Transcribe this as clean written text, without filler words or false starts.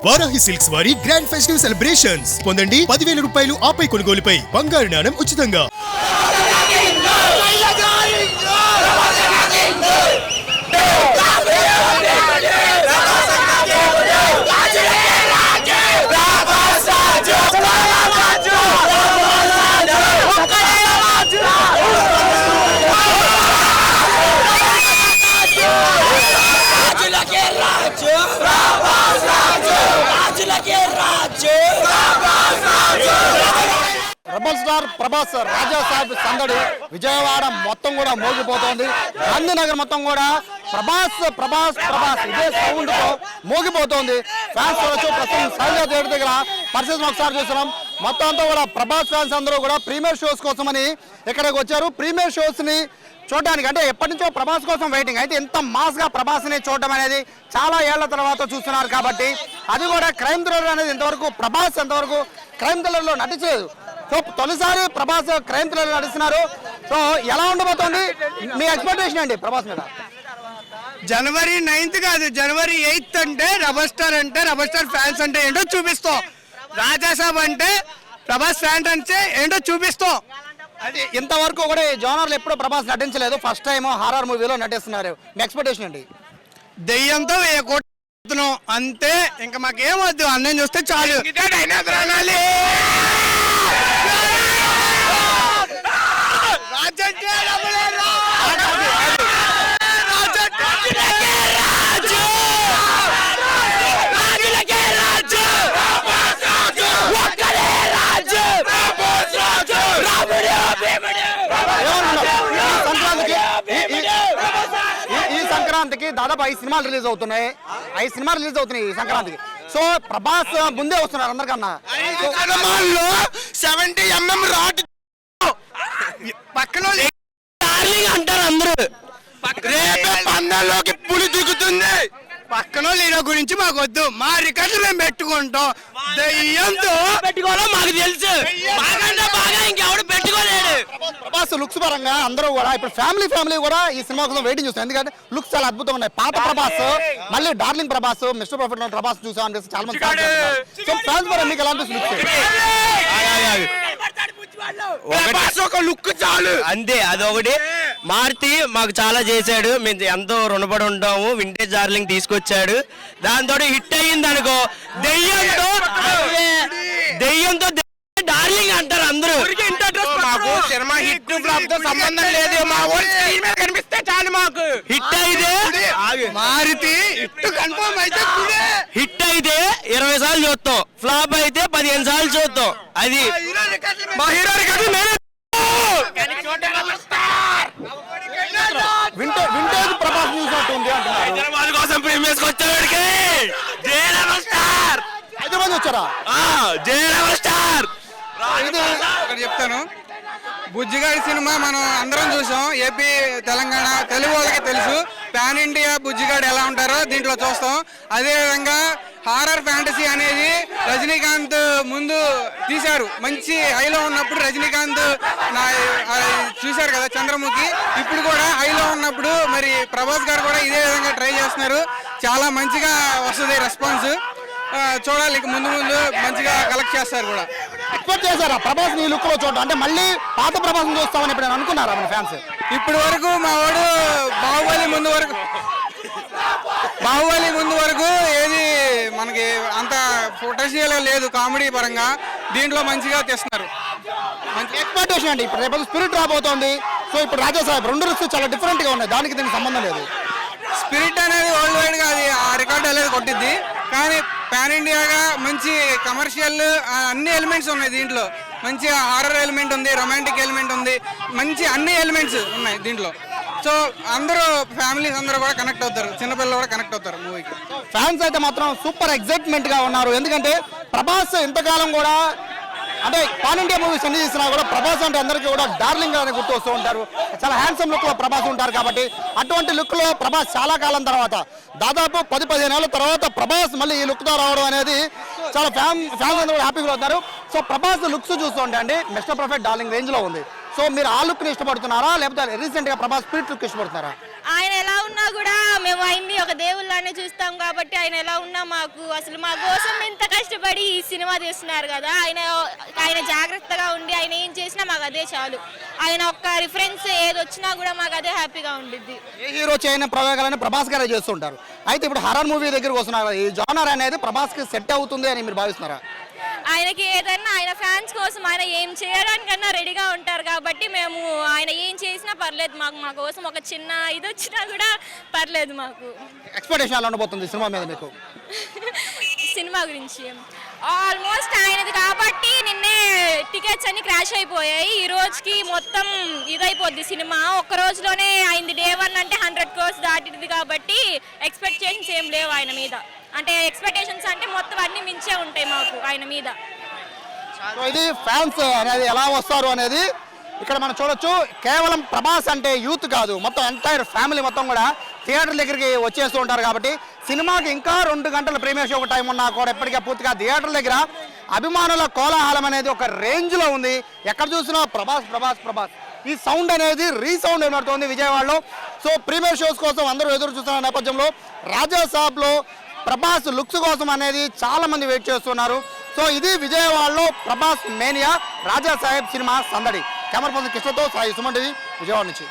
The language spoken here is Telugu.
వారాహి సిల్క్స్ వారి గ్రాండ్ ఫెస్టివ్ సెలబ్రేషన్స్ పొందండి 10,000 రూపాయలు ఆపై కొనుగోలుపై బంగారు నాణెం ఉచితంగా. రెబల్ స్టార్ ప్రభాస్ రాజా సాబ్ సందడి విజయవాడ మొత్తం కూడా మోగిపోతోంది. గాంధీనగర్ మొత్తం కూడా ప్రభాస్ ప్రభాస్ ప్రభాస్ ఇదే సౌండ్ తో మోగిపోతోంది. ఫ్యాన్స్ చూడొచ్చు. ప్రస్తుతం సైజా థియేటర్ దగ్గర పరిస్థితిని ఒకసారి చూస్తున్నాం. మొత్తం అంతా కూడా ప్రభాస్ ఫ్యాన్స్ అందరూ కూడా ప్రీమియర్ షోస్ కోసమని ఇక్కడికి వచ్చారు. ప్రీమియర్ షోస్ ని చూడడానికి, అంటే ఎప్పటి నుంచో ప్రభాస్ కోసం వెయిటింగ్. అయితే ఎంత మాస్ గా ప్రభాస్ ని చూడడం అనేది చాలా ఏళ్ల తర్వాత చూస్తున్నారు కాబట్టి, అది కూడా క్రైమ్ థ్రిల్లర్ అనేది ఇంతవరకు ప్రభాస్ ఎంతవరకు క్రైమ్ థ్రిల్లర్ లో నటించలేదు. సో తొలిసారి ప్రభాస్ క్రైమ్ థ్రిల్లర్ నటిస్తున్నారు. సో ఎలా ఉండబోతోంది మీ ఎక్స్పెక్టేషన్ అండి ప్రభాస్ మీద? జనవరి 9th కాదు, జనవరి 8th అంటే రెబల్ స్టార్ ఫ్యాన్స్ అంటే ఏంటో చూపిస్తాం. రాజాసాబ్ అంటే ప్రభాస్ ఫ్యాన్స్ అంటే ఏంటో చూపిస్తాం. అది ఇంతవరకు కూడా ఈ జోనర్లు ఎప్పుడూ ప్రభాస్ నటించలేదు. ఫస్ట్ టైం హారర్ మూవీలో నటిస్తున్నారు. మీ ఎక్స్పెక్టేషన్ అండి? దెయ్యంతో అంతే, ఇంకా మాకేం వద్దు, అన్నం చూస్తే చాలు. ఈ సంక్రాంతికి దాదాపు 5 సినిమాలు రిలీజ్ అవుతున్నాయి. 5 సినిమాలు రిలీజ్ అవుతున్నాయి ఈ సంక్రాంతికి. సో ప్రభాస్ ముందే వస్తున్నారు అందరికన్నా. 70mm రాడ్ పక్కన అంటారు అందరూ. పందాల్లోకి పులి దిగుతుంది. పక్కన లీడో గురించి మాకు వద్దు, మా రికార్డులు మేము పెట్టుకుంటాం. దయ్యంతో పెట్టుకోవాలో మాకు తెలుసు, మాకంటే బాగా ఇంకెవడు పెట్టుకోలేడు. ప్రభాస్ లుక్స్ పరంగా అందరూ కూడా ఇప్పుడు ఫ్యామిలీ కూడా ఈ సినిమా కోసం వెయిటింగ్ చూస్తారు. ఎందుకంటే లుక్స్ చాలా అద్భుతంగా ఉన్నాయి. పాత ప్రభాస్ మళ్ళీ darling Prabhas, mister perfect Prabhas చూసాం అనిపిస్తే చాలా మంది ఫ్యాన్స్ పరంగా మీకు ఎలా అనిపిస్తుంది? ఒక లుక్ చాలు అంతే, అదొకటి. మారుతి మాకు చాలా చేశాడు, మేము ఎంతో రుణపడి ఉంటాము. వింటేజ్ డార్లింగ్ తీసుకొచ్చాడు, దాంతో హిట్ అయ్యింది అనుకో. దెయ్యంతో డార్లింగ్ అంటారు అందరూ. మాకు సినిమా హిట్ ఫ్లాప్ తో సంబంధం లేదు, మా ఊరి స్క్రీన్ మీద కనిపిస్తే చాలు. మాకు హిట్ అయితే మారుతి హిట్ కన్ఫర్మ్ అయితే హిట్ అయితే 20 సార్లు చూస్తాం, ఫ్లాప్ అయితే 15 సార్లు చూస్తాం. అది మా హీరో రికార్డు వింటేజ్ ప్రభాస్ చూసినట్టుంది అంటున్నారు. హైదరాబాద్ కోసం ప్రీమియర్స్ వచ్చేవాడికి హైదరాబాద్ వచ్చారా? స్టార్ ఒకటి చెప్తాను. బుజ్జిగాడి సినిమా మనం అందరం చూసాం. ఏపీ తెలంగాణ తెలుగు వాళ్ళకి తెలుసు పాన్ ఇండియా బుజ్జిగాడు ఎలా ఉంటారో దీంట్లో చూస్తాం. అదేవిధంగా హారర్ ఫ్యాంటసీ అనేది రజనీకాంత్ ముందు తీశారు. మంచి హైలో ఉన్నప్పుడు రజనీకాంత్ చూశారు కదా చంద్రముఖి. ఇప్పుడు కూడా హైలో ఉన్నప్పుడు మరి ప్రభాస్ గారు కూడా ఇదే విధంగా ట్రై చేస్తున్నారు. చాలా మంచిగా వస్తుంది రెస్పాన్స్. చూడాలి, ముందు మంచిగా కలెక్ట్ చేస్తారు కూడా. ఎక్స్పెక్ట్ చేశారా ప్రభాస్ ఈ లుక్ లో చూడడం? అంటే మళ్ళీ పాత ప్రభాస్ చూస్తామని ఇప్పుడు అనుకున్నారా మన ఫ్యాన్స్? ఇప్పటి వరకు మా వాడు బాహుబలి ముందు వరకు ఏది మనకి అంత పొటెన్షియల్ లేదు కామెడీ పరంగా. దీంట్లో మంచిగా తెస్తున్నారు. మంచి ఎక్స్పెక్టేషన్ అండి. ఇప్పుడు రేపు స్పిరిట్ రాబోతోంది. సో ఇప్పుడు రాజా సాహెబ్ 2 లుక్స్ చాలా డిఫరెంట్ గా ఉన్నాయి. దానికి దీనికి సంబంధం లేదు. స్పిరిట్ అనేది వరల్డ్ వైడ్ గా అది ఆ రికార్డ్ అనేది కొట్టిద్ది. కానీ పాన్ ఇండియాగా మంచి కమర్షియల్ అన్ని ఎలిమెంట్స్ ఉన్నాయి దీంట్లో. మంచి హారర్ ఎలిమెంట్ ఉంది, రొమాంటిక్ ఎలిమెంట్ ఉంది, మంచి అన్ని ఎలిమెంట్స్ ఉన్నాయి దీంట్లో. సో అందరూ ఫ్యామిలీస్ అందరూ కూడా కనెక్ట్ అవుతారు, చిన్నపిల్లలు కూడా కనెక్ట్ అవుతారు మూవీకి. ఫ్యాన్స్ అయితే మాత్రం సూపర్ ఎక్సైట్మెంట్ గా ఉన్నారు. ఎందుకంటే ప్రభాస్ ఇంతకాలం కూడా అంటే పాన్ ఇండియా మూవీస్ అన్ని చేసినా కూడా ప్రభాస్ అంటే అందరికీ కూడా డార్లింగ్ అని గుర్తు వస్తూ ఉంటారు. చాలా హ్యాండ్సమ్ లుక్ లో ప్రభాస్ ఉంటారు కాబట్టి అటువంటి లుక్ లో ప్రభాస్ చాలా కాలం తర్వాత దాదాపు 10-15 ఏళ్ల తర్వాత ప్రభాస్ మళ్ళీ ఈ లుక్ తో రావడం అనేది చాలా ఫ్యాన్స్ అందరూ కూడా హ్యాపీగా అవుతారు. సో ప్రభాస్ లుక్స్ చూస్తుంటే అండి మిస్టర్ పర్ఫెక్ట్ డార్లింగ్ రేంజ్ లో ఉంది. సో మీరు ఆ లుక్ ని ఇష్టపడుతున్నారా లేకపోతే రీసెంట్ గా ప్రభాస్ స్పిరిట్ లుక్ ఇష్టపడుతున్నారా? ఆయన ఎలా ఉన్నా కూడా మేము ఆయన్ని ఒక దేవుళ్ళనే చూస్తాం కాబట్టి ఆయన ఎలా ఉన్నా మాకు అసలు మా కోసం ఇంత కష్టపడి ఈ సినిమా తీస్తున్నారు కదా, ఆయన జాగ్రత్తగా ఉండి ఆయన ఏం చేసినా మాకు అదే చాలు. ఆయన ఒక్క రిఫరెన్స్ ఏది వచ్చినా కూడా మాకు అదే హ్యాపీగా ఉండిద్ది. ఏ హీరో చేయని ప్రయోగాలని ప్రభాస్ గారే చేస్తుంటారు. అయితే ఇప్పుడు హర్రర్ మూవీ దగ్గరికి వస్తున్నారు. ఈ జానర్ అనేది ప్రభాస్కి సెట్ అవుతుంది అని మీరు భావిస్తున్నారా? ఆయనకి ఏదైనా ఆయన ఫ్యాన్స్ కోసం ఆయన ఏం చేయడానికన్నా రెడీగా ఉంటారు కాబట్టి మేము ఆయన ఏం చేసినా పర్లేదు, మాకు మా కోసం ఒక చిన్న ఇది వచ్చినా కూడా పర్లేదు మాకు. ఎక్స్పెక్టేషన్ ఎలా ఉండబోతుంది సినిమా మీద మీకు? సినిమా గురించి ఆల్మోస్ట్ ఆయనది కాబట్టి నిన్నే టికెట్స్ అన్ని క్రాష్ అయిపోయాయి. ఈ రోజుకి మొత్తం ఇదైపోద్ది సినిమా. ఒక్క రోజులోనే అయింది. డే 1 అంటే 100 crores దాటింది కాబట్టి ఎక్స్పెక్టేషన్స్ ఏం లేవు ఆయన మీద. అంటే ఎక్స్పెక్టేషన్స్ అంటే మొత్తం అన్ని మించే ఉంటాయి మాకు ఆయన మీద. సో ఇది ఫ్యాన్స్ అనేది ఎలా వస్తారు అనేది ఇక్కడ మనం చూడొచ్చు. కేవలం ప్రభాస్ అంటే యూత్ కాదు, మొత్తం ఎంటైర్ ఫ్యామిలీ మొత్తం కూడా థియేటర్ దగ్గరికి వచ్చేస్తూ ఉంటారు. కాబట్టి సినిమాకి ఇంకా 2 గంటల ప్రీమియర్ షో టైం ఉన్నా కూడా ఎప్పటికే పూర్తిగా థియేటర్ దగ్గర అభిమానుల కోలాహలం అనేది ఒక రేంజ్లో ఉంది. ఎక్కడ చూసినా ప్రభాస్ ప్రభాస్ ప్రభాస్ ఈ సౌండ్ అనేది రీసౌండ్ వినబడుతోంది విజయవాడలో. సో ప్రీమియర్ షోస్ కోసం అందరూ ఎదురు చూస్తున్న నేపథ్యంలో రాజా సాబ్లో ప్రభాస్ లుక్స్ కోసం అనేది చాలా మంది వెయిట్ చేస్తున్నారు. సో ఇది విజయవాడలో ప్రభాస్ మేనియా రాజా సాహెబ్ సినిమా సందడి. కెమెరా పర్సన్ కృష్ణతో సాయి సుమన్ టీవీ విజయవాడ నుంచి.